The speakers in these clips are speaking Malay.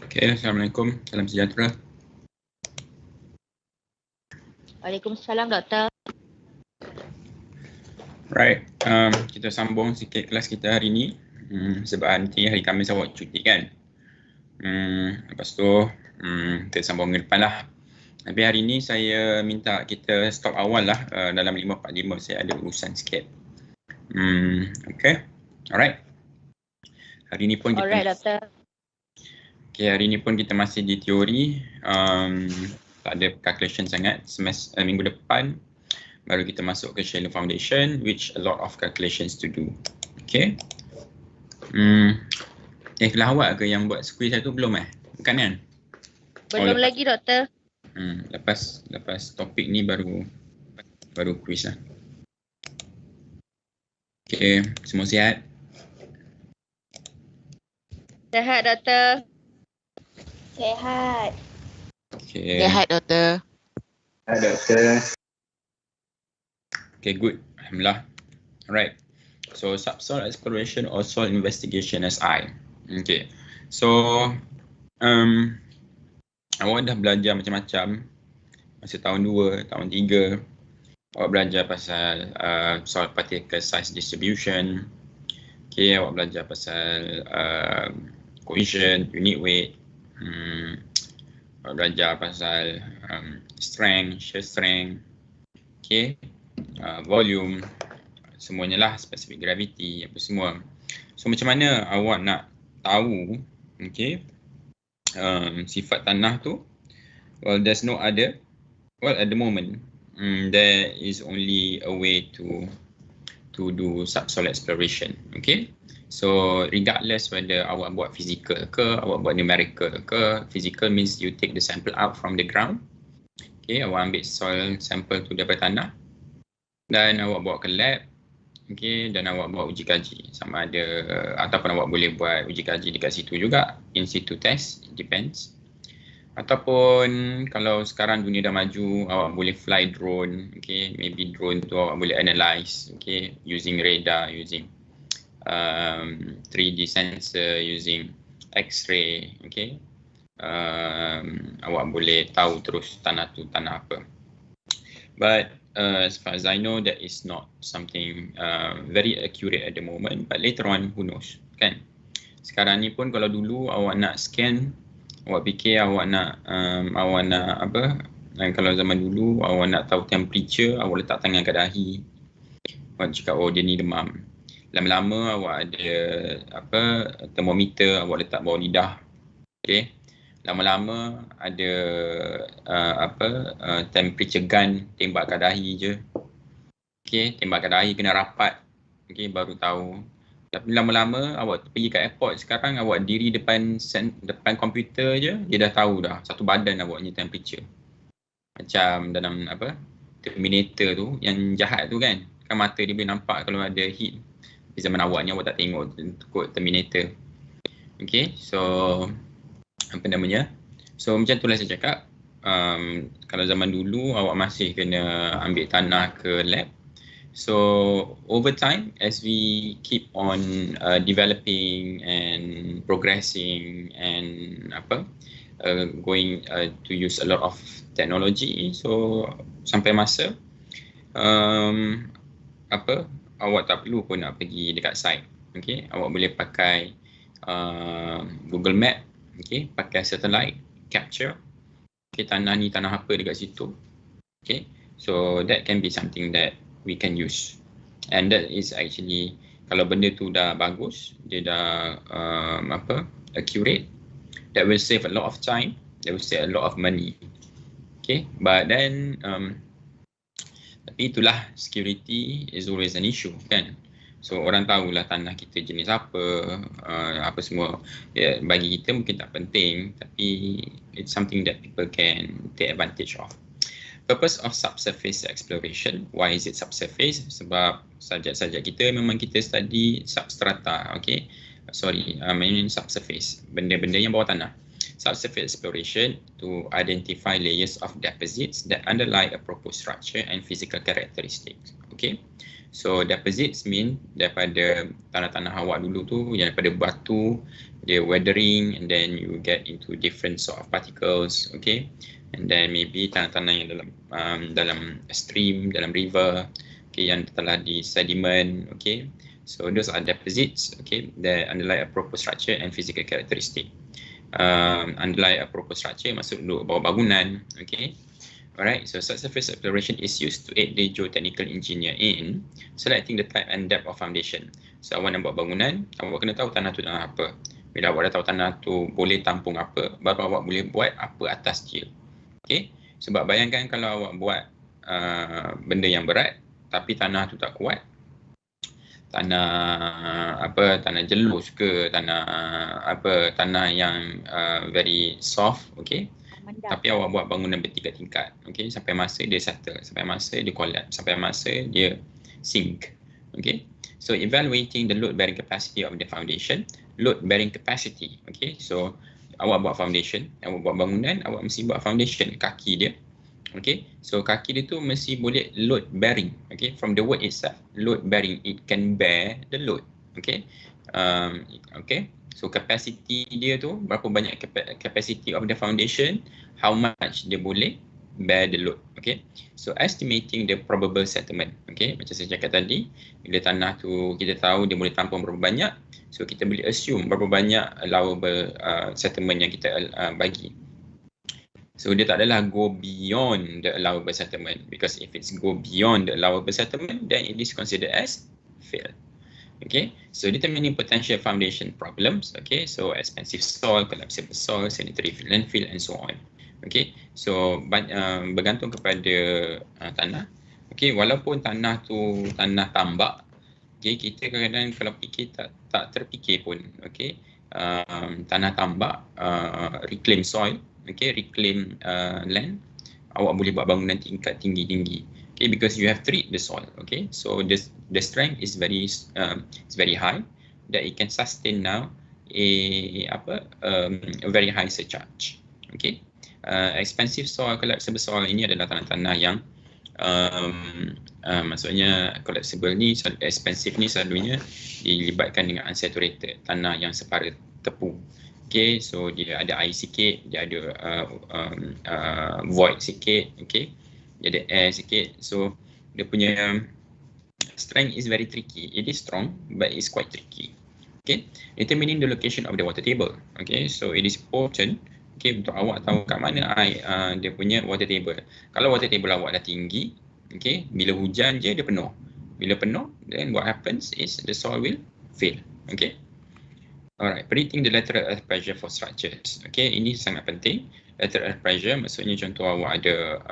Okay, Assalamualaikum. Salam sejahtera. Waalaikumsalam, Doktor. Right, kita sambung sikit kelas kita hari ni. Sebab nanti hari Khamis awak cuti kan. Lepas tu kita sambung ke depan lah. Tapi hari ni saya minta kita stop awal lah. Dalam 5:45 saya ada urusan sikit. Okay, alright. Hari ni pun kita... Alright, Doktor. Okay, hari ni pun kita masih di teori. Tak ada calculation sangat. Minggu depan baru kita masuk ke shallow foundation, which a lot of calculations to do. Okay. Kelas awak ke yang buat quiz tu belum Bukan kan? Belum lagi, Doktor. Lepas topik ni baru quiz lah. Okay, semua sihat? Sehat, Doktor. Sehat. Okay. Sehat, Doktor. Sehat, Doktor. Okay, good. Alhamdulillah. Alright. So, subsoil exploration or soil investigation SI. Okay. So, awak dah belajar macam-macam masa tahun 2, tahun 3. Awak belajar pasal soil particle size distribution. Okay, awak belajar pasal cohesion, unit weight. Awak belajar pasal strength, shear strength. Okay. Volume, semuanya lah, specific gravity, apa semua. So macam mana awak nak tahu sifat tanah tu? Well, there's no other. Well, at the moment there is only a way to do subsoil exploration. Okay, so regardless whether awak buat physical ke, awak buat numerical ke. Physical means you take the sample out from the ground. Okay, awak ambil soil sample tu daripada tanah dan awak bawa ke lab, okay, dan awak buat uji kaji sama ada ataupun awak boleh buat uji kaji dekat situ juga, in situ test, it depends. Ataupun kalau sekarang dunia dah maju, awak boleh fly drone, okay, maybe drone tu awak boleh analyze, okay, using radar, using 3D sensor, using X-ray, okay. Awak boleh tahu terus tanah tu tanah apa. But as far as I know, that is not something very accurate at the moment. But later on, who knows, kan? Sekarang ni pun kalau dulu awak nak scan, awak fikir awak nak apa? Dan kalau zaman dulu awak nak tahu temperature, awak letak tangan kat dahi. Awak cakap, oh dia ni demam. Lama-lama awak ada apa? Termometer, awak letak bawah lidah. Okay. Lama-lama ada temperature gun, tembak kat dahi je. Okay, tembak kat dahi kena rapat. Okay, baru tahu. Tapi lama-lama awak pergi kat airport sekarang, awak diri depan komputer je, dia dah tahu dah satu badan awak punya temperature. Macam dalam apa? Terminator tu, yang jahat tu kan. Kan mata dia boleh nampak kalau ada heat. Di zaman awak ni awak tak tengok kot Terminator. Okay, so apa namanya? So macam itulah saya cakap, kalau zaman dulu awak masih kena ambil tanah ke lab. So over time, as we keep on developing and progressing and going to use a lot of technology, so sampai masa awak tak perlu pun nak pergi dekat site. Okay, awak boleh pakai Google Map. Okay, pakai satellite capture. Okay, tanah ni tanah apa dekat situ. Okay, so that can be something that we can use. And that is actually, kalau benda tu dah bagus, dia dah accurate, that will save a lot of time, that will save a lot of money. Okay, but then tapi itulah, security is always an issue, kan? So orang tahulah tanah kita jenis apa, apa semua. Ya, bagi kita mungkin tak penting, tapi it's something that people can take advantage of. Purpose of subsurface exploration. Why is it subsurface? Sebab subjek-subjek kita memang kita study substrata, okay? Sorry, I mean subsurface, benda-benda yang bawah tanah. subsurface exploration to identify layers of deposits that underlie a proposed structure and physical characteristics. Okay, so deposits mean daripada tanah-tanah awak dulu tu, yang daripada batu, dia weathering, and then you get into different sort of particles. Okay, and then maybe tanah-tanah yang dalam stream, dalam river, okay, yang telah di sediment. Okay, so those are deposits, okay, that underlie a proposed structure and physical characteristic. Underlie a proposed structure maksud duduk bawah bangunan. Okay, alright, so subsurface exploration is used to aid the geotechnical engineer in selecting the type and depth of foundation. So awak nak buat bangunan, awak kena tahu tanah tu tanah apa. Bila awak dah tahu tanah tu boleh tampung apa, baru awak boleh buat apa atas dia. Okay, sebab bayangkan kalau awak buat benda yang berat tapi tanah tu tak kuat, tanah jelus ke, tanah yang very soft, okay, tapi awak buat bangunan bertiga tingkat, okay, sampai masa dia settle, sampai masa dia collapse, sampai masa dia sink. Okay, so evaluating the load bearing capacity of the foundation, load bearing capacity. Okay, so awak buat foundation, awak buat bangunan, awak mesti buat foundation, kaki dia. Okay, so kaki dia tu mesti boleh load bearing. Okay, from the word itself, load bearing, it can bear the load. Okay, okay, so capacity dia tu, berapa banyak capacity of the foundation, how much dia boleh bear the load. Okay, so estimating the probable settlement. Okay, macam saya cakap tadi, bila tanah tu kita tahu dia boleh tampung berapa banyak, so kita boleh assume berapa banyak allowable settlement yang kita bagi. So dia tak adalah go beyond the allowable settlement, because if it's go beyond the allowable settlement, then it is considered as fail. Okay, so determining potential foundation problems. Okay, so expensive soil, collapsible soil, sanitary landfill, and so on. Okay, so bergantung kepada tanah. Okay, walaupun tanah tu tanah tambak, okay, kita kadang-kadang kalau fikir tak terfikir pun. Okay, tanah tambak, reclaim soil. Okay, reclaim land, awak boleh buat bangunan tingkat tinggi-tinggi. Okay, because you have treated the soil. Okay, so the strength is very high that it can sustain now a very high surcharge. Okay, expensive soil, collapsible soil ini adalah tanah-tanah yang maksudnya collapsible ni, expensive ni selalunya dilibatkan dengan unsaturated, tanah yang separa tepung. Okay, so dia ada air sikit, dia ada void sikit, okay, dia ada air sikit, so dia punya strength is very tricky. It is strong, but it's quite tricky. Okay, determining the location of the water table. Okay, so it is important, okay, untuk awak tahu kat mana dia punya water table. Kalau water table awak dah tinggi, okay, bila hujan je dia penuh. Bila penuh, then what happens is the soil will fail. Okay. Alright, predicting the lateral earth pressure for structures. Okay, ini sangat penting. Lateral earth pressure maksudnya contoh awak ada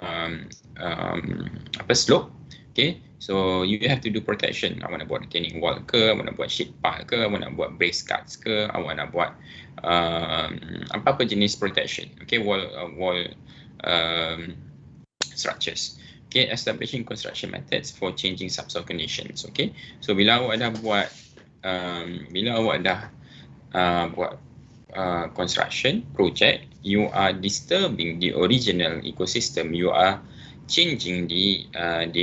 slope. Okay, so you have to do protection. Awak nak buat retaining wall ke, awak nak buat sheet pile ke, awak nak buat brace cuts ke, awak nak buat apa-apa jenis protection. Okay, wall structures. Okay, establishing construction methods for changing subsoil conditions. Okay, so bila awak dah buat construction project, you are disturbing the original ecosystem. You are changing the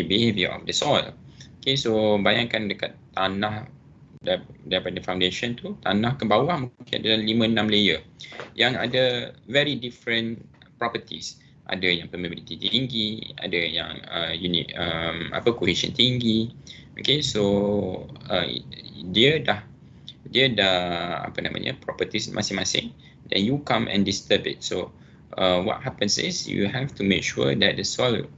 behavior of the soil. Okay, so bayangkan dekat tanah daripada foundation tu, tanah ke bawah mungkin ada 5-6 layer yang ada very different properties. Ada yang permeability tinggi, ada yang cohesion tinggi. Okay, so dia dah properties masing-masing, then you come and disturb it. So what happens is you have to make sure that the soil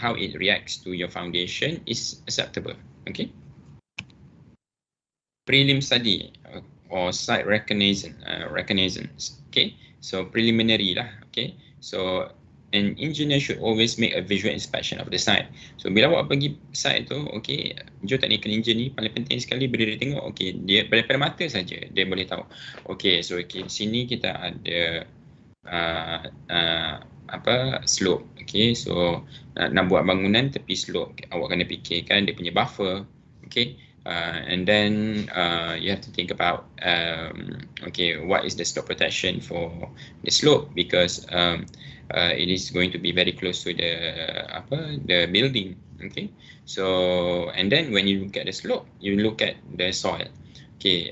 how it reacts to your foundation is acceptable. Okay, prelim study or site reconnaissance. Okay, so preliminary lah. Okay, so an engineer should always make a visual inspection of the site. So bila awak pergi site tu, okay, geotechnical engineer paling penting sekali bila dia tengok, okay, dia pada mata saja dia boleh tahu. Okay, so sini kita ada slope. Okay, so nak buat bangunan tepi slope, awak kena fikirkan dia punya buffer. Okay, And then you have to think about okay, what is the slope protection for the slope, because it is going to be very close to the building. Okay, so and then when you look at the slope, you look at the soil. Okay,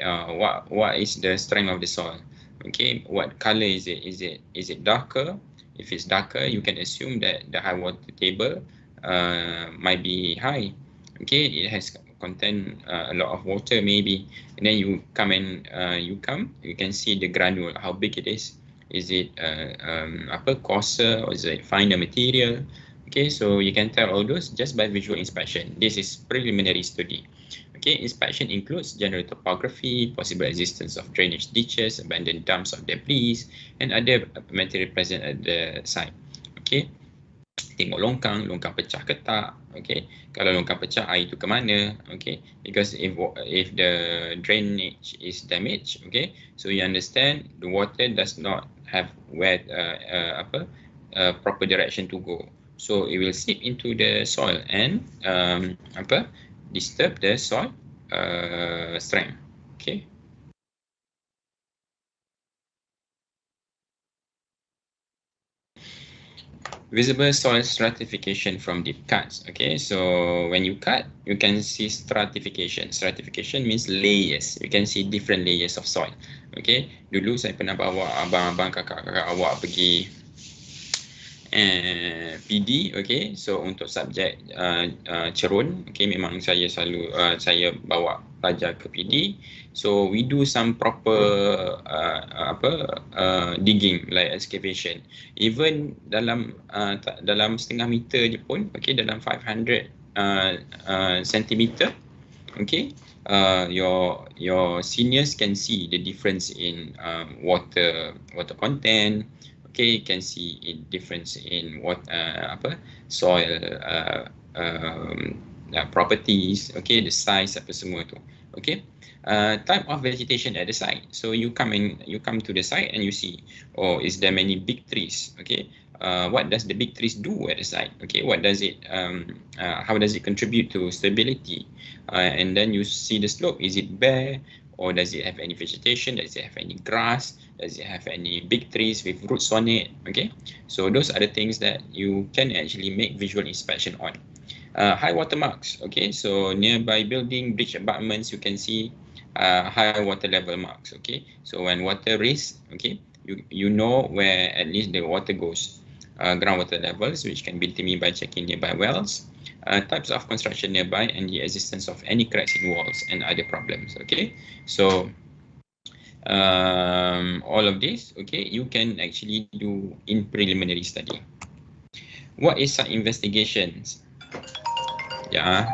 what is the strength of the soil? Okay, what color is it? Is it darker? If it's darker, you can assume that the high water table might be high. Okay, it has contain a lot of water maybe, and then you come and you can see the granule, how big it is. Is it coarser, or is it finer material? Okay, so you can tell all those just by visual inspection. This is preliminary study. Okay, inspection includes general topography, possible existence of drainage ditches, abandoned dumps of debris, and other material present at the site. Okay, tengok longkang pecah ke tak. Okay, kalau longkang pecah, air itu ke mana? Okay, because if the drainage is damaged, okay, so you understand the water does not have where proper direction to go, so it will seep into the soil and disturb the soil strength. Okay. Visible soil stratification from deep cuts. Okay, so when you cut, you can see stratification. Stratification means layers. You can see different layers of soil. Okay, dulu saya pernah bawa abang-abang, kakak-kakak awak pergi PD. Okay, so untuk subjek cerun, okay, memang saya selalu saya bawa pelajar ke PD. So we do some proper digging, like excavation. Even dalam setengah meter je pun, okay, dalam 500 centimeter, okay, your seniors can see the difference in water content. Okay, you can see a difference in soil properties. Okay, the size apa semua tu. Okay, type of vegetation at the site. So you come to the site and you see, oh, is there many big trees? Okay, what does the big trees do at the site? Okay, what does it how does it contribute to stability? And then you see the slope. Is it bare, or does it have any vegetation? Does it have any grass? Does it have any big trees with roots on it? Okay, so those are the things that you can actually make visual inspection on. High water marks. Okay, so nearby building, bridge abutments, you can see high water level marks. Okay, so when water raise, okay, you know where at least the water goes. Groundwater levels, which can be determined by checking nearby wells. Types of construction nearby, and the existence of any cracks in walls and other problems. Okay, so all of this, okay, you can actually do in preliminary study. What is site investigations? Yeah.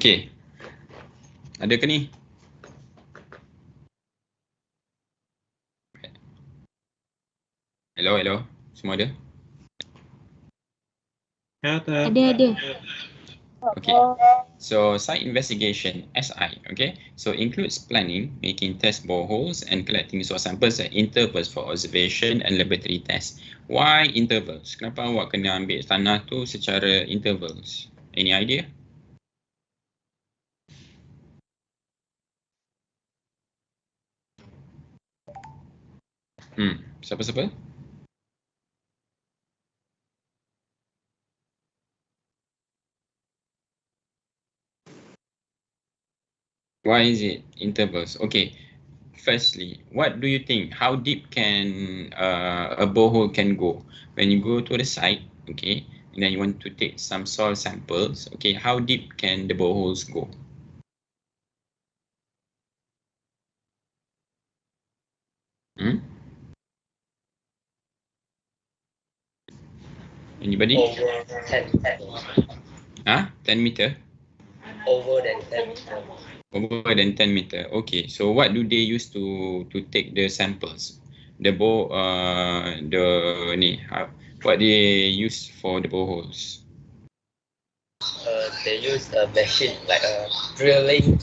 Okay, ada ke ni? Hello, semua ada? Ada. Okay, so site investigation, SI, okay, so includes planning, making test boreholes and collecting soil samples at intervals for observation and laboratory tests. Why intervals? Kenapa awak kena ambil tanah tu secara intervals? Any idea? Siapa-siapa? Why is it intervals? Okay, firstly, what do you think? How deep can a borehole can go? When you go to the site, okay, and then you want to take some soil samples, okay, how deep can the boreholes go? Anybody? Over 10 meter. 10 meter? Over than 10 meter. Over than 10 meter. Okay, so what do they use to take the samples? The what they use for the boreholes? They use a machine like a drilling.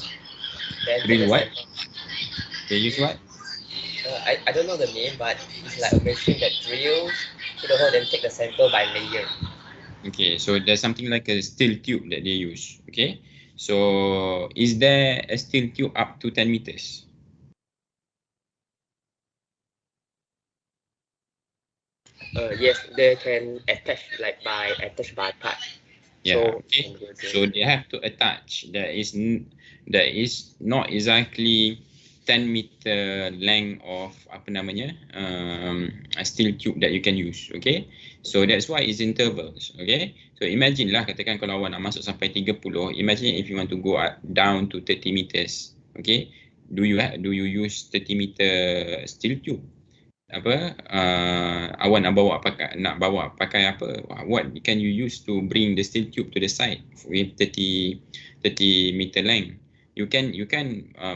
Then take Drill the what? sample. They use what? I don't know the name, but it's like a machine that drills to the hole and take the sample by layer. Okay, so there's something like a steel tube that they use. Okay, so is there a steel tube up to 10 meters? Yes, they can attach by part. Yeah, So, okay. So they have to attach. There is not exactly 10 meter length of a steel tube that you can use. Okay, so that's why it's intervals. Okay, so imagine lah, katakan kalau awak nak masuk sampai 30, imagine if you want to go down to 30 meters. Okay, do you use 30 meter steel tube? Awak nak bawa pakai apa? What can you use to bring the steel tube to the site with 30 meter length? You can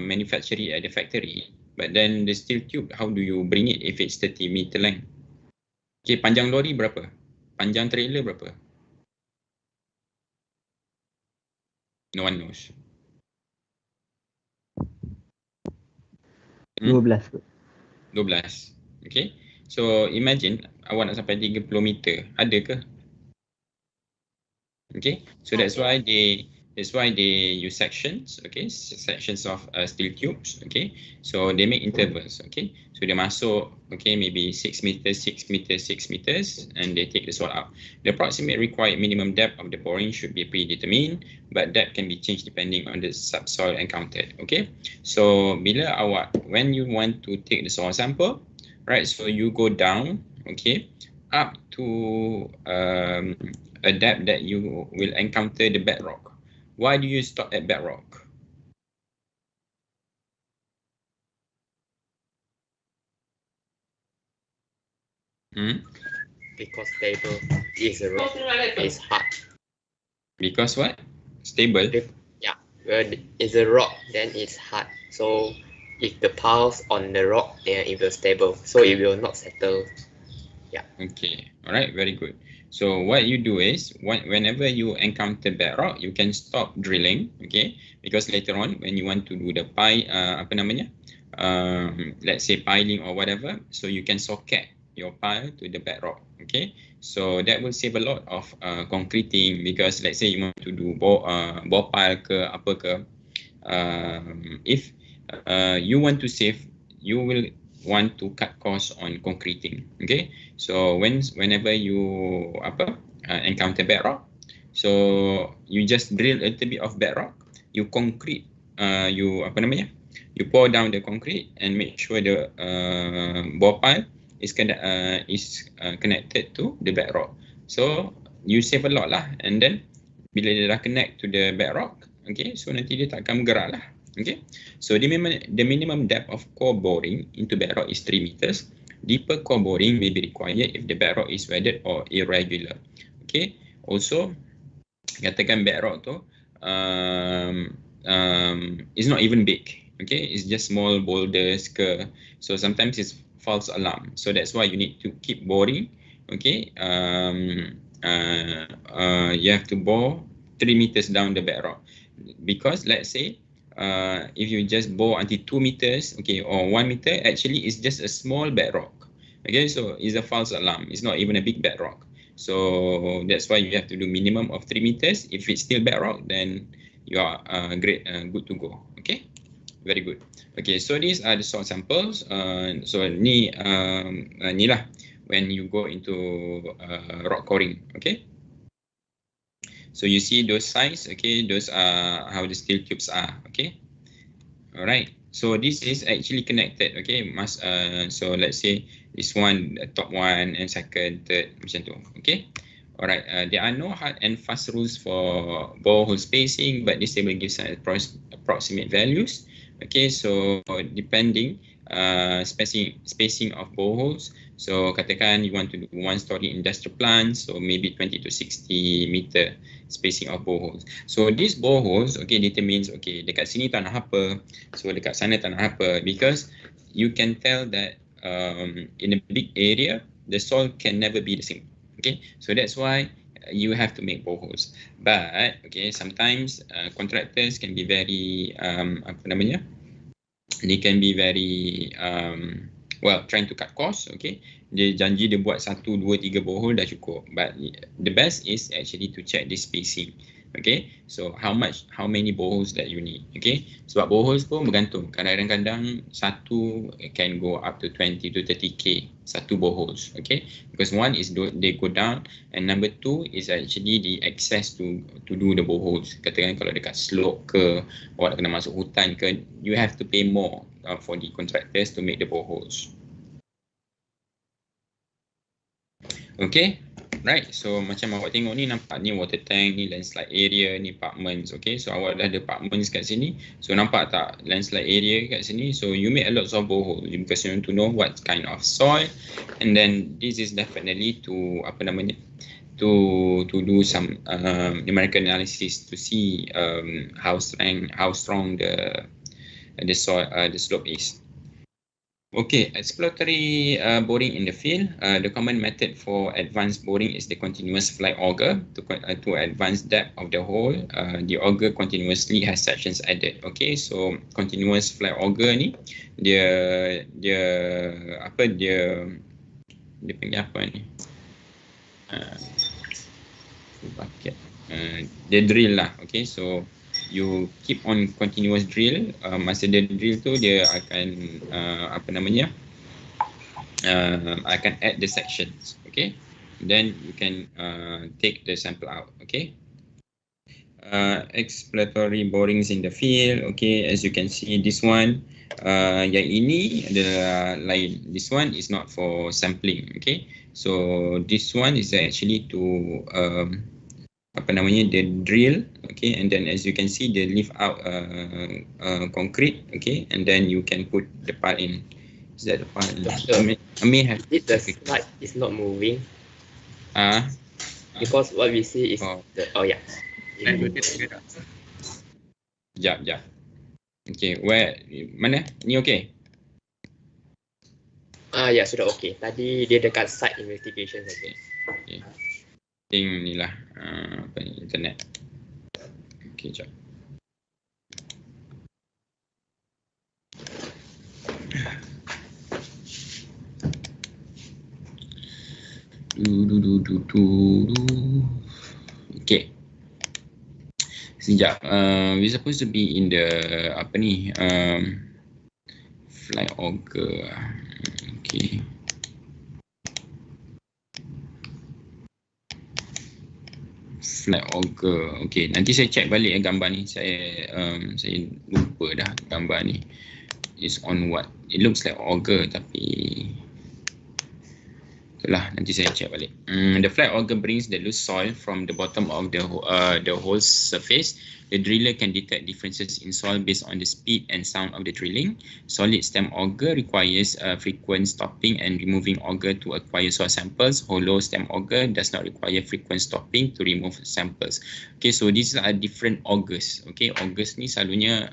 manufacture it at the factory, but then the steel tube, how do you bring it if it's 30 meter length? Okay, panjang lori berapa? Panjang trailer berapa? No one knows. 12. 12. Okay, so imagine awak nak sampai 30 meter, ada ke? Okay, so that's why they use sections. Okay, sections of steel tubes. Okay, so they make intervals. Okay, so they masuk, okay, maybe 6 meters, 6 meters, 6 meters, and they take the soil out. The approximate required minimum depth of the boring should be predetermined, but that can be changed depending on the subsoil encountered. Okay, so when you want to take the soil sample, right, so you go down, okay, up to a depth that you will encounter the bedrock. Why do you stop at bedrock? Because stable is a rock, is hard. Because what? Stable? Yeah, when it's a rock, then it's hard. So if the piles on the rock, then it will stable. So it will not settle. Yeah. Okay. All right. Very good. So what you do is, whenever you encounter bedrock, you can stop drilling. Okay. Because later on, when you want to do the let's say piling or whatever, so you can socket your pile to the bedrock. Okay. So that will save a lot of concreting, because let's say you want to do bore pile ke apa ke, if you want to save, you will want to cut costs on concreting. Okay, so whenever you encounter bedrock, so you just drill a little bit of bedrock, you concrete, you pour down the concrete and make sure the bore pile is connected to the bedrock. So you save a lot lah, and then bila dia dah connect to the bedrock, okay, so nanti dia tak akan bergerak lah. Okay, so the minimum depth of core boring into bedrock is 3 meters. Deeper core boring may be required if the bedrock is weathered or irregular. Okay, also katakan bedrock tu is not even big. Okay, it's just small boulders ke, so sometimes it's false alarm. So that's why you need to keep boring. Okay, you have to bore 3 meters down the bedrock, because let's say if you just bore until 2 meters, okay, or 1 meter, actually it's just a small bedrock. Okay, so it's a false alarm. It's not even a big bedrock. So that's why you have to do minimum of 3 meters. If it's still bedrock, then you are good to go. Okay, very good. Okay, so these are the soil samples. So ni lah when you go into rock coring. Okay. So you see those size, okay, those are how the steel tubes are, okay. All right, so this is actually connected, okay. So let's say this one, top one, and second, third, macam tu, okay. All right, there are no hard and fast rules for borehole spacing, but this table gives us approximate values, okay. So depending, spacing of boreholes. So katakan you want to do 1-story industrial plant, so maybe 20 to 60 meter spacing of boreholes. So these boreholes, okay, determines, okay, dekat sini tanah apa, so dekat sana tanah apa, because you can tell that in a big area, the soil can never be the same. Okay, so that's why you have to make boreholes. But okay, sometimes contractors can be very apa namanya? They can be very well, trying to cut costs. Okay, dia janji dia buat 1, 2, 3 borehole dah cukup. But the best is actually to check the spacing. Okay, so how many boreholes that you need. Okay, sebab boreholes pun bergantung. Kadang-kadang satu can go up to 20 to 30k satu boreholes. Okay, because one is they go down, and number 2 is actually the access to do the boreholes. Katakan kalau dekat slope ke, awak kena masuk hutan ke, you have to pay more for the contractors to make the boreholes. Okay, right. So macam awak tengok ni, nampak ni water tank, ni landslide area, ni apartments. Okay, so awak dah ada apartments kat sini. So nampak tak landslide area kat sini? So you make a lot of borehole because you want to know what kind of soil, and then this is definitely to apa namanya, to do some numerical analysis to see how strong the soil the slope is. Okay, exploratory boring in the field. The common method for advanced boring is the continuous fly auger. To advance depth of the hole, the auger continuously has sections added. Okay, so continuous fly auger ni, dia panggil apa ni? Bucket. Dia drill lah. Okay, so you keep on continuous drill. Masa dia drill tu dia akan akan add the sections. Okay, then you can take the sample out. Okay, exploratory borings in the field. Okay, as you can see, this one yang ini adalah lain. This one is not for sampling. Okay, so this one is actually to the drill. Okay, and then as you can see, they leave out concrete. Okay, and then you can put the part in. Is that the part? I may have it. The slide is not moving. Because what we see is Jap. Okay, mana? Ni okay? Ya, sudah okay. Tadi dia dekat site investigation saja. Okay. Ni lah internet. Okay, jap. Okay. Sekejap. We supposed to be in the fly auger. Okay. Flat auger. Okay, nanti saya check balik gambar ni. Saya lupa dah gambar ni. Is on what? It looks like auger tapi itulah, nanti saya check balik. The flat auger brings the loose soil from the bottom of the hole's surface. The driller can detect differences in soil based on the speed and sound of the drilling. Solid stem auger requires frequent stopping and removing auger to acquire soil samples. Hollow stem auger does not require frequent stopping to remove samples. Okay, so these are different augers. Okay, augers ni selalunya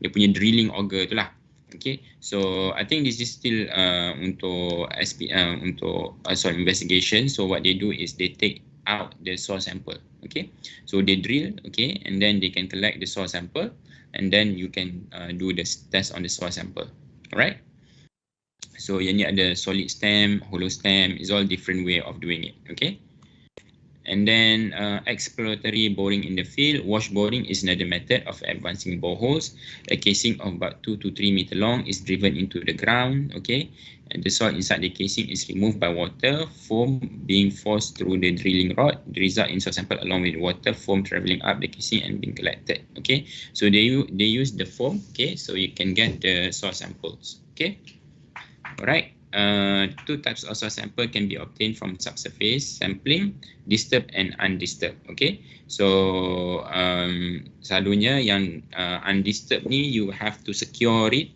dia punya drilling auger tu lah. Okay, so I think this is still untuk soil investigation. So what they do is they take out the soil sample. Okay, so they drill. Okay, and then they can collect the soil sample, and then you can do the test on the soil sample. Alright. So yang ni ada solid stem, hollow stem. Is all different way of doing it. Okay. And then exploratory boring in the field. Wash boring is another method of advancing boreholes. A casing of about 2 to 3 meter long is driven into the ground. Okay, and the soil inside the casing is removed by water. Foam being forced through the drilling rod. The result in soil sample along with water, foam traveling up the casing and being collected. Okay, so they use the foam. Okay, so you can get the soil samples. Okay, alright. Two types of soil sample can be obtained from subsurface sampling, disturbed and undisturbed. Okay, so selalunya yang undisturbed ni you have to secure it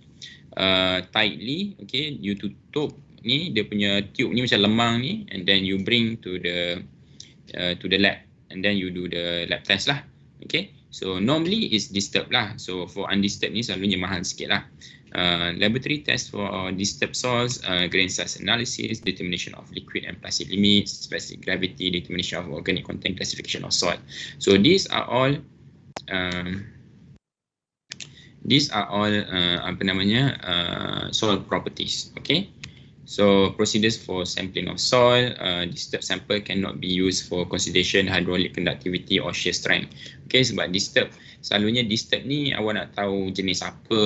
tightly, okay, you tutup ni dia punya tube ni macam lemang ni, and then you bring to the lab, and then you do the lab test lah. Okay, so normally is disturbed lah, so for undisturbed ni selalunya mahal sikit lah. Laboratory test for disturbed soils, grain size analysis, determination of liquid and plastic limits, specific gravity, determination of organic content, classification of soil. So these are all apa namanya, soil properties. Okay, so procedures for sampling of soil. Disturbed sample cannot be used for consideration hydraulic conductivity or shear strength. Okay, sebab selalunya disturbed ni awak nak tahu jenis apa,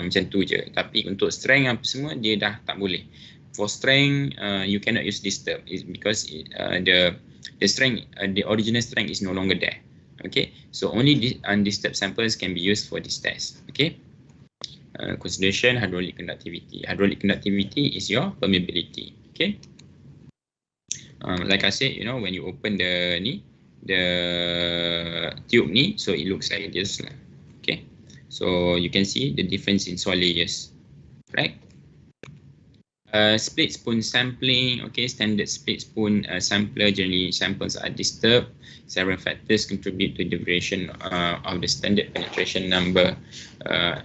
macam tu je. Tapi untuk strength apa semua dia dah tak boleh. For strength, you cannot use disturbed because the strength, the original strength is no longer there. Okay, so only undisturbed samples can be used for this test. Okay, consideration hydraulic conductivity. Hydraulic conductivity is your permeability. Okay, like I said, you know, when you open the tube ni, so it looks like this lah. Okay, so you can see the difference in soil layers, right? Split spoon sampling. Okay, standard split spoon sampler, generally samples are disturbed. Several factors contribute to the variation of the standard penetration number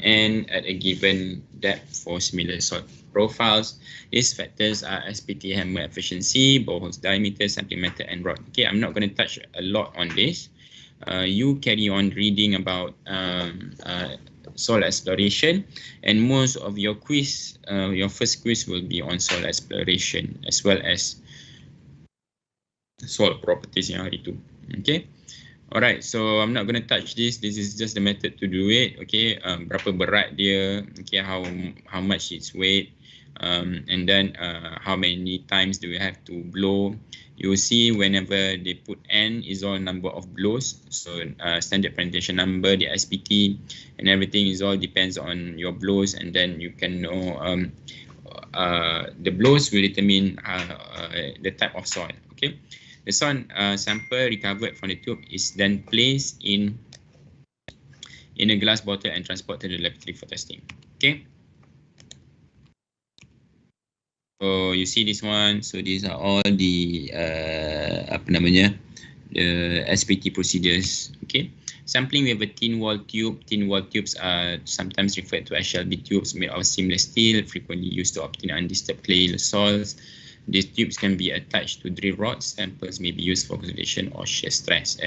and at a given depth for similar soil profiles. These factors are SPT hammer efficiency, boreholes diameter, sampling method, and rod. Okay, I'm not going to touch a lot on this. You carry on reading about soil exploration, and most of your quiz, your first quiz will be on soil exploration as well as soil properties yang hari tu. Okay, alright, so I'm not going to touch this. This is just the method to do it. Okay, berapa berat dia, okay, how much its weight, and then how many times do we have to blow. You will see whenever they put N is all number of blows. So standard penetration number, the SPT, and everything is all depends on your blows, and then you can know the blows will determine the type of soil. Okay, the soil sample recovered from the tube is then placed in a glass bottle and transported to the laboratory for testing. Okay. So you see this one. So these are all the apa namanya, the SPT procedures. Okay, sampling with a thin wall tube. Thin wall tubes are sometimes referred to as shelby tubes made of seamless steel, frequently used to obtain undisturbed clay soils. These tubes can be attached to drill rods. Samples may be used for consolidation or shear test.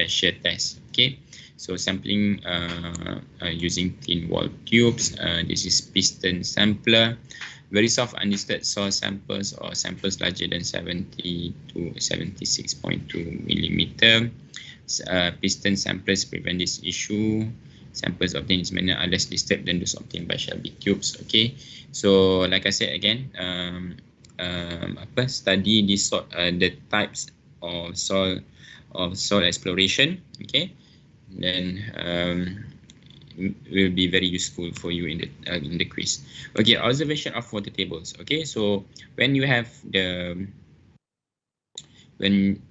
Okay, so sampling using thin wall tubes. This is piston sampler. Very soft undisturbed soil samples or samples larger than 70 to 76.2 millimeter. Piston samplers prevent this issue. Samples obtained in this manner are less disturbed than those obtained by shelby tubes. Okay, so like I said again, study this sort, the types of soil exploration. Okay, then will be very useful for you in the quiz. Okay, observation of water tables. Okay, so when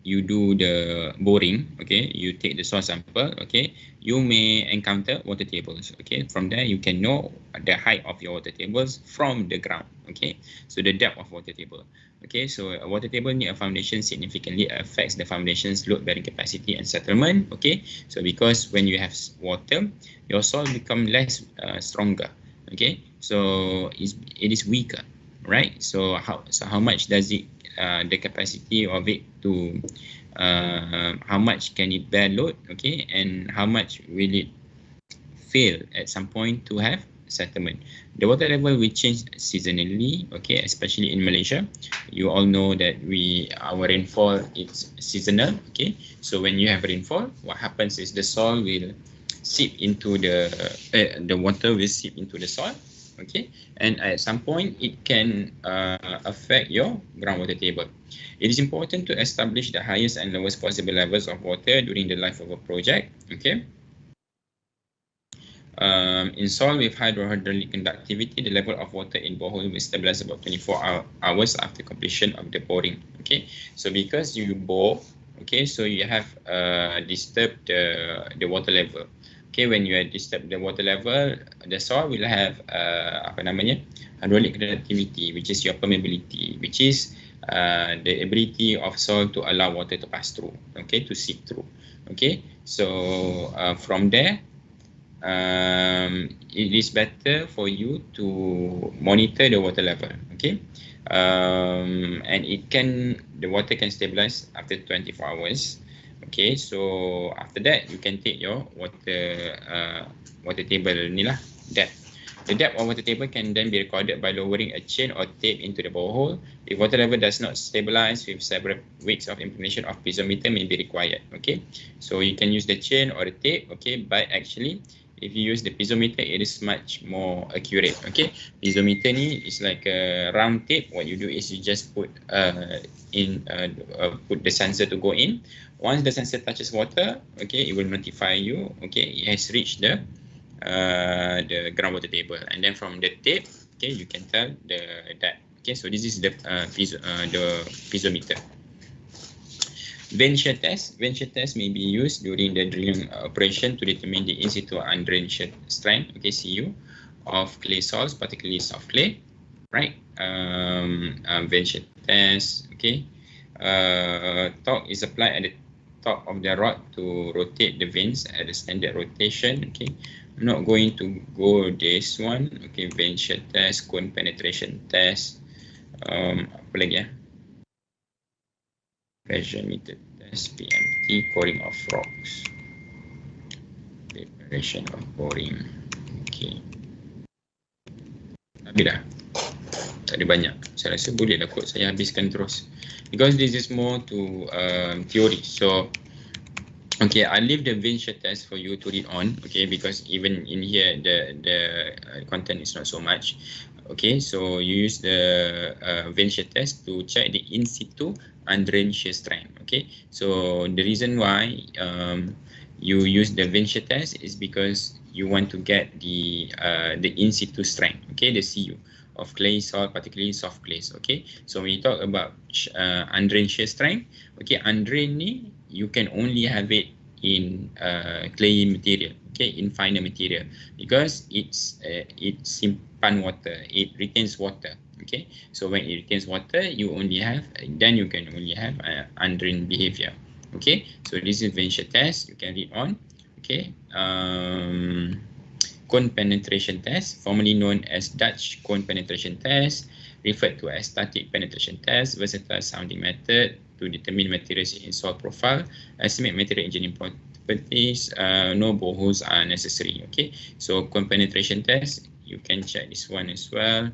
you do the boring, okay, you take the soil sample, okay, you may encounter water tables. Okay, from there you can know the height of your water tables from the ground. Okay, so the depth of water table. Okay, so a water table near a foundation significantly affects the foundation's load bearing capacity and settlement. Okay, so because when you have water, your soil become less stronger. Okay, so it is weaker, right? So how much does it the capacity of it to how much can it bear load? Okay, and how much will it fail at some point to have settlement. The water level will change seasonally, okay, especially in Malaysia. You all know that our rainfall is seasonal, okay. So when you have rainfall, what happens is the soil will seep into the water will seep into the soil, okay, and at some point it can affect your groundwater table. It is important to establish the highest and lowest possible levels of water during the life of a project, okay. In soil with hydraulic conductivity, the level of water in borehole will stabilize about 24 hours after completion of the boring. Okay, so because you bore, okay, so you have disturbed the water level. Okay, when you disturb the water level, the soil will have hydraulic conductivity, which is your permeability, which is the ability of soil to allow water to pass through, okay, to seep through. Okay, so from there, it is better for you to monitor the water level. Okay, and the water can stabilize after 24 hours. Okay, so after that you can take your water table ni lah, depth. The depth of water table can then be recorded by lowering a chain or tape into the borehole. If water level does not stabilize, with several weeks of implementation of piezometer may be required. Okay, so you can use the chain or the tape. Okay, but actually, if you use the piezometer, it is much more accurate. Okay, piezometer ni is like a round tape. What you do is you just put put the sensor to go in. Once the sensor touches water, okay, it will notify you. Okay, it has reached the groundwater table, and then from the tape, okay, you can tell the depth. Okay, so this is the piezometer. Vane shear test. Vane shear test may be used during the drilling operation to determine the in situ undrained shear strength, okay, CU, of clay soils, particularly soft clay, right? Vane shear test, okay. Torque is applied at the top of the rod to rotate the vanes at the standard rotation. Okay, I'm not going to go this one. Okay, vane shear test, cone penetration test. Apa lagi ya? Pressure meter test, PMT, coring of rocks, preparation of boring. Okay, habis dah. Tak ada banyak. Saya rasa boleh lah kot saya habiskan terus, because this is more to theory. So okay, I leave the vane shear test for you to read on. Okay, because even in here the content is not so much. Okay, so you use the vane shear test to check the in situ undrained shear strength. Okay, so the reason why you use the vane shear test is because you want to get the in situ strength. Okay, the CU of clay soil, particularly soft clays. Okay, so when you talk about undrained shear strength, okay, undrained ni you can only have it in clay material, okay, in finer material, because it simpan water, it retains water. Okay, so when it retains water, you can only have undrained behavior. Okay, so this is vane shear test. You can read on. Okay, cone penetration test, formerly known as Dutch cone penetration test, referred to as static penetration test, versatile sounding method to determine materials in soil profile, estimate material engineering properties. No boreholes are necessary. Okay, so cone penetration test, you can check this one as well.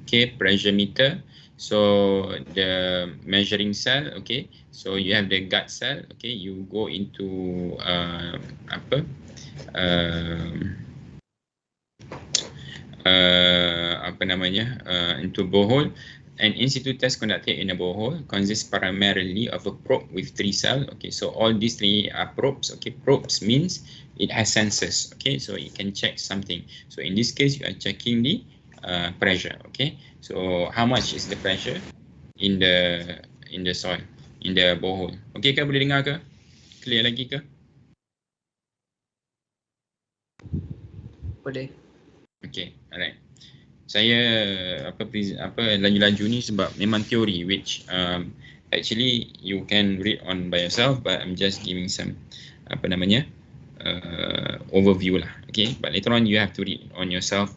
Okay, pressure meter. So the measuring cell, okay, so you have the gut cell. Okay, you go into into borehole. An in situ test conducted in a borehole consists primarily of a probe with 3 cells. Okay, so all these 3 are probes. Okay, probes means it has sensors. Okay, so it can check something. So in this case, you are checking the pressure. Okay, so how much is the pressure in the soil, in the borehole? Okay, boleh dengar ke? Clear lagi ke? Boleh. Okay, alright. Saya laju-laju ni sebab memang teori, which actually you can read on by yourself, but I'm just giving some overview lah. Okay, but later on you have to read on yourself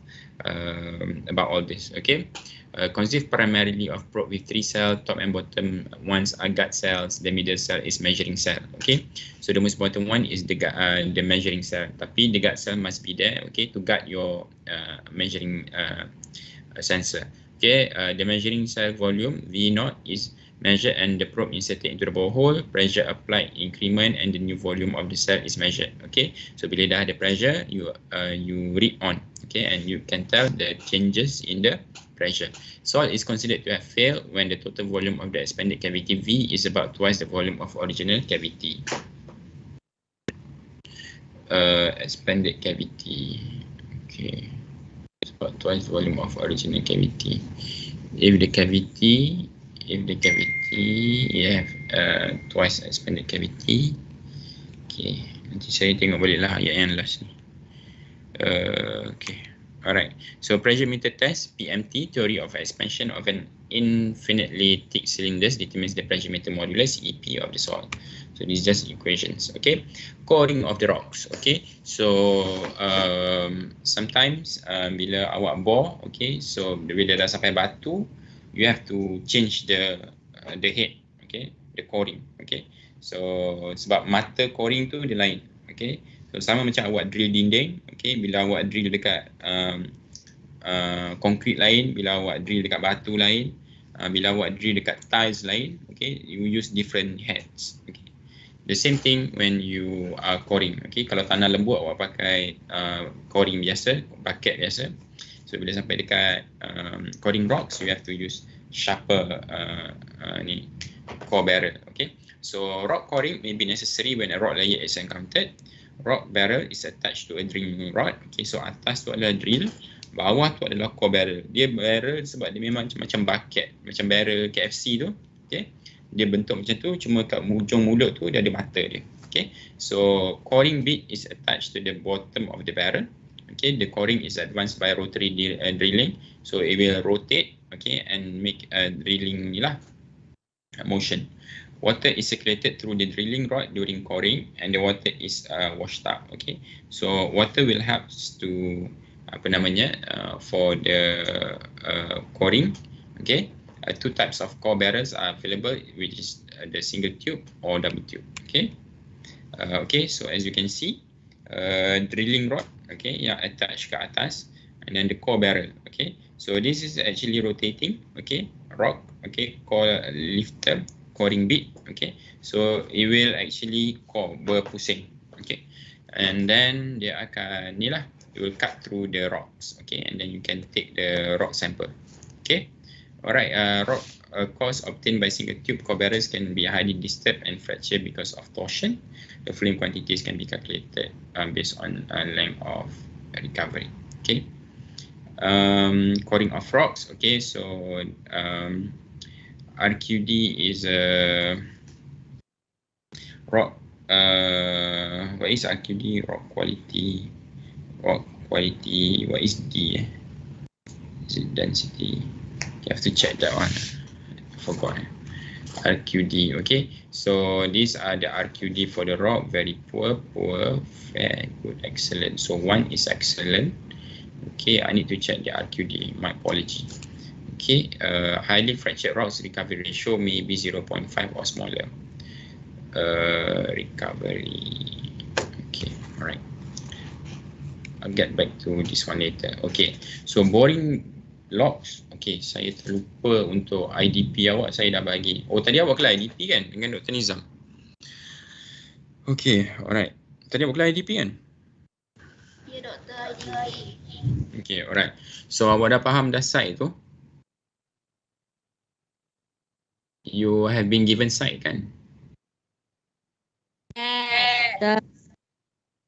about all this. Okay, consists primarily of probe with 3 cells, top and bottom ones are gut cells, the middle cell is measuring cell. Okay, so the most bottom one is the measuring cell, tapi the gut cell must be there, okay, to guard your measuring sensor. Okay, the measuring cell volume V0 is measured and the probe inserted into the borehole, pressure applied increment and the new volume of the cell is measured. Okay, so bila dah ada pressure, you read on, okay, and you can tell the changes in the pressure. Soil is considered to have failed when the total volume of the expanded cavity V is about twice the volume of original cavity. Expanded cavity, okay, it's about twice the volume of original cavity. If the cavity you have twice expanded cavity, okay, Nanti saya tengok balik lah ayat yang last ni. Okay. Alright. So pressure meter test, PMT, theory of expansion of an infinitely thick cylinders determines the pressure meter modulus, EP of the soil. So this is just equations. Okay. Coring of the rocks. Okay. So sometimes bila awak bore, okay, so bila dah sampai batu, you have to change the head, okay, the coring. Okay. So sebab mata coring tu dia lain. Okay. So sama macam awak drill dinding, okay, bila awak drill dekat konkrit lain, bila awak drill dekat batu lain, bila awak drill dekat tiles lain, okay, you use different heads. Okay. The same thing when you are coring, okay. Kalau tanah lembut awak pakai coring biasa, bucket biasa. So bila sampai dekat coring rocks, you have to use sharper ni core barrel, okay. So rock coring may be necessary when a rock layer is encountered. Rock barrel is attached to a drilling rod. Okay, so atas tu adalah drill, bawah tu adalah core barrel. Dia barrel sebab dia memang macam bucket, macam barrel KFC tu. Okay, dia bentuk macam tu, cuma kat ujung mulut tu dia ada mata dia. Okay, so coring bit is attached to the bottom of the barrel. Okay, the coring is advanced by rotary drilling, so it will rotate, okay, and make a drilling ni lah motion. Water is circulated through the drilling rod during coring, and the water is washed out. Okay, so water will help to for the coring. Okay, two types of core barrels are available, which is the single tube or double tube. Okay, okay. So as you can see, drilling rod, okay, yang attached ke atas, and then the core barrel. Okay, so this is actually rotating. Okay, rock. Okay, core lifter. Coring bit, okay, so it will actually berpusing, okay, and then dia akan ni lah, it will cut through the rocks, okay, and then you can take the rock sample, okay. Alright, rock cores obtained by single tube core barrels can be highly disturbed and fractured because of torsion. The flame quantities can be calculated based on length of recovery, okay. Coring of rocks, okay, so RQD is a rock. What is RQD? Rock quality. Rock quality. What is D? Is it density? You have to check that one. I forgot. RQD. Okay. So these are the RQD for the rock. Very poor, poor, fair, good, excellent. So 1 is excellent. Okay. I need to check the RQD. My apology. Okay, highly fractured rocks recovery ratio may be 0.5 or smaller. Recovery. Okay, alright. I'll get back to this one later. Okay, so boring logs. Okay, saya terlupa untuk IDP awak, saya dah bagi. Oh, tadi awak kelas IDP kan dengan Dr. Nizam? Okay, alright. Tadi awak kelas IDP kan? Ya, Doktor, IDP. Okay, alright. So awak dah faham dah site tu? You have been given site kan?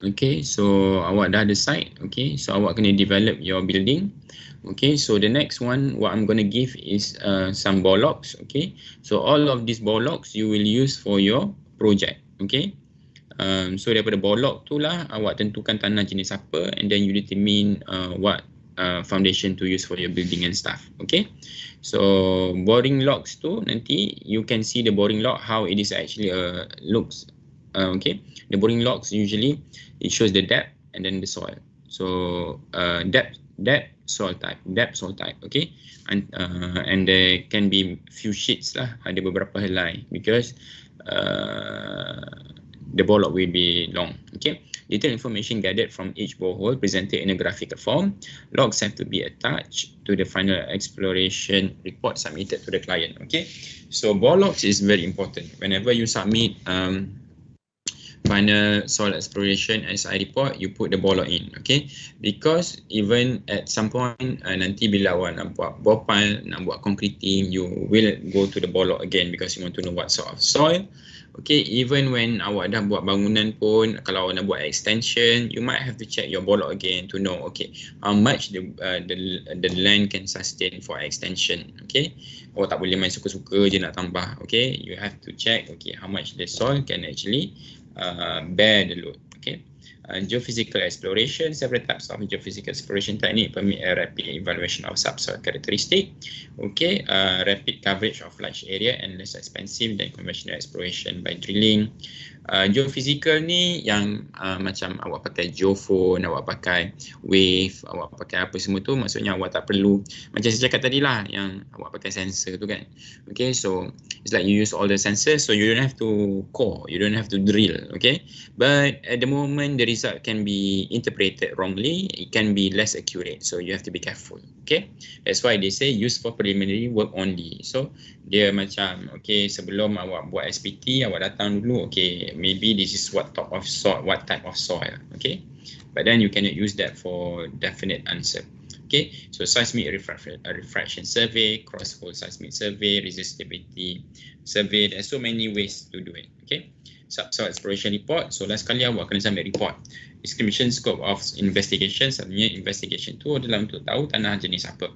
Okay, so awak dah ada site. Okay, so awak kena develop your building. Okay, so the next one what I'm going to give is some bollocks. Okay, so all of these bollocks you will use for your project. Okay, so daripada bollock tu lah awak tentukan tanah jenis apa, and then you determine what foundation to use for your building and stuff. Okay, so boring logs tu nanti you can see the boring log how it is actually looks. Okay, the boring logs usually it shows the depth and then the soil. So depth, soil type, soil type. Okay, and there can be few sheets lah, ada beberapa helai because the bollock will be long. Okay, detailed information gathered from each borehole presented in a graphical form. Logs have to be attached to the final exploration report submitted to the client. Okay, so bollocks is very important. Whenever you submit final soil exploration SI report, you put the bollock in. Okay, because even at some point nanti bila awak nak buat bore pile, nak buat concreting, you will go to the bollock again because you want to know what sort of soil. Okay, even when awak dah buat bangunan pun, kalau awak nak buat extension, you might have to check your bollock again to know okay how much the land can sustain for extension. Okay, awak tak boleh main suka-suka je nak tambah. Okay, you have to check okay how much the soil can actually bear the load. Okay. Geophysical exploration. Several types of geophysical exploration technique permit a rapid evaluation of subsoil characteristic. Okay. Rapid coverage of large area and less expensive than conventional exploration by drilling. Geophysical ni yang macam awak pakai geophone, awak pakai wave, awak pakai apa semua tu, maksudnya awak tak perlu, macam saya cakap tadi lah, yang awak pakai sensor tu kan. Okay, so it's like you use all the sensors, so you don't have to core, you don't have to drill. Okay, but at the moment the result can be interpreted wrongly, it can be less accurate, so you have to be careful. Okay, that's why they say use for preliminary work only. So dia macam, okay, sebelum awak buat SPT, awak datang dulu, okay, maybe this is what type of soil, okay, but then you cannot use that for definite answer. Okay, so seismic refraction survey, cross-hole seismic survey, resistivity survey, there's so many ways to do it. Okay, subsoil exploration report, so last kali awak kena submit report. Description scope of investigation, sebenarnya investigation tu adalah untuk tahu tanah jenis apa.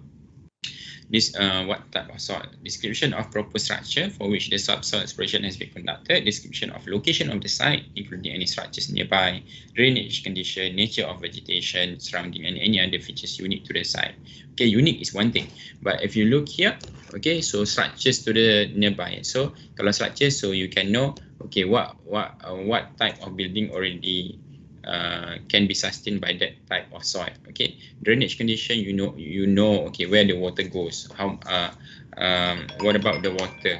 This what type of soil. Description of proposed structure for which the subsoil exploration has been conducted. Description of location of the site, including any structures nearby, drainage condition, nature of vegetation surrounding, and any other features unique to the site. Okay, unique is one thing, but if you look here, okay, so structures to the nearby. So kalau structures, so you can know, okay, what type of building already can be sustained by that type of soil. Okay, drainage condition, you know, okay, where the water goes. How what about the water?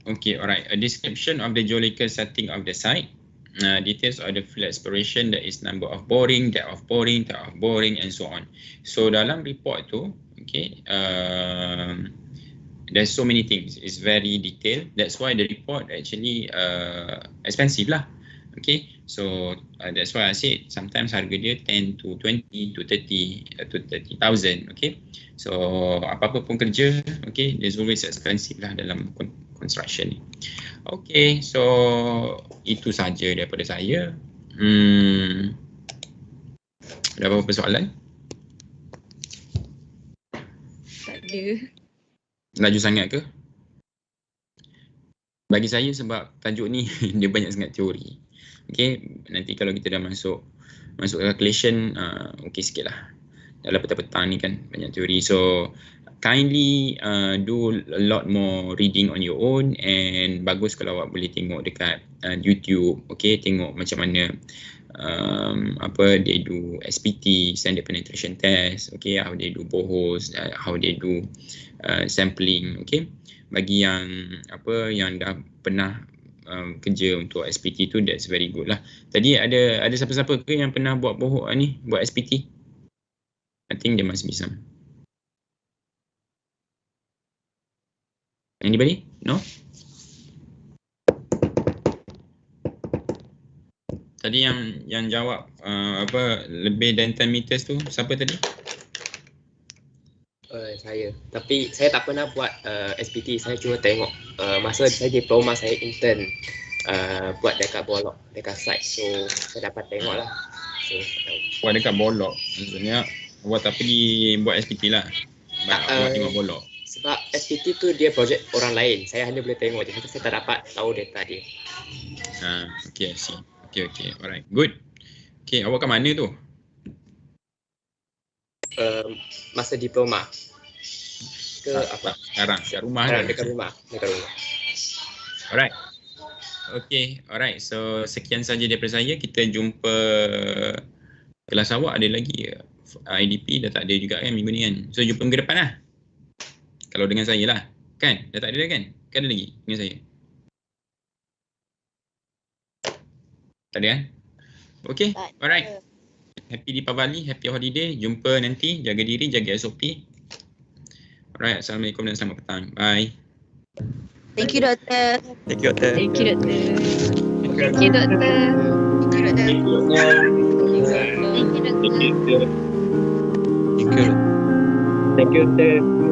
Okay, alright. A description of the geological setting of the site. Details of the field exploration, that is number of boring, depth of boring, type of boring, and so on. So dalam report tu, okay, there's so many things. It's very detailed. That's why the report actually expensive lah. Okay, so that's why I said sometimes harga dia 10 to 20 to 30 to 30,000. Okay, so apa-apa pun kerja, okay, there's always expensive lah dalam construction ni. Okay, so itu saja daripada saya. Ada apa-apa soalan? Tak ada. Laju sangat ke? Bagi saya sebab tajuk ni dia banyak sangat teori. Okay, nanti kalau kita dah masuk calculation, okay sikit lah. Dalam petang-petang ni kan banyak teori. So kindly do a lot more reading on your own, and bagus kalau awak boleh tengok dekat YouTube. Okay, tengok macam mana apa they do SPT, standard penetration test, okay, how they do boreholes, how they do sampling. Okay, bagi yang apa yang dah pernah kerja untuk SPT tu, that's very good lah. Tadi ada siapa-siapa ke yang pernah buat bohok ni, buat SPT? I think there must be some. Anybody? No? Tadi yang jawab apa lebih than 10 meters tu siapa tadi? Saya. Tapi saya tak pernah buat SPT. Saya cuma tengok masa saya diploma, saya intern buat dekat Bolok, dekat site. So saya dapat tengok lah. So, buat dekat Bolok, maksudnya awak tak pergi buat SPT lah. Awak tengok Bolok. Sebab SPT tu dia projek orang lain. Saya hanya boleh tengok je. Saya tak dapat tahu data dia. Okay, I see. Okay, alright, good. Okay, awak kat mana tu? Masa diploma. Ke apa? Sekarang, kat rumah kan? Dekat rumah. Alright. Okay, alright. So sekian saja daripada saya. Kita jumpa kelas awak ada lagi. IDP dah tak ada juga kan minggu ni kan. So jumpa minggu depan lah. Kalau dengan saya lah. Kan? Dah tak ada dah kan? Kan ada lagi dengan saya? Tak ada kan? Okay, Tak ada. alright. Happy Deepavali, happy holiday. Jumpa nanti. Jaga diri, jaga SOP. Alright, Assalamualaikum dan selamat petang. Bye. Thank you, Doktor. Thank you, Doktor. Thank you, Doktor. Thank you, Doktor. Thank you, Doktor. Thank you, Doktor. Thank you, Doktor.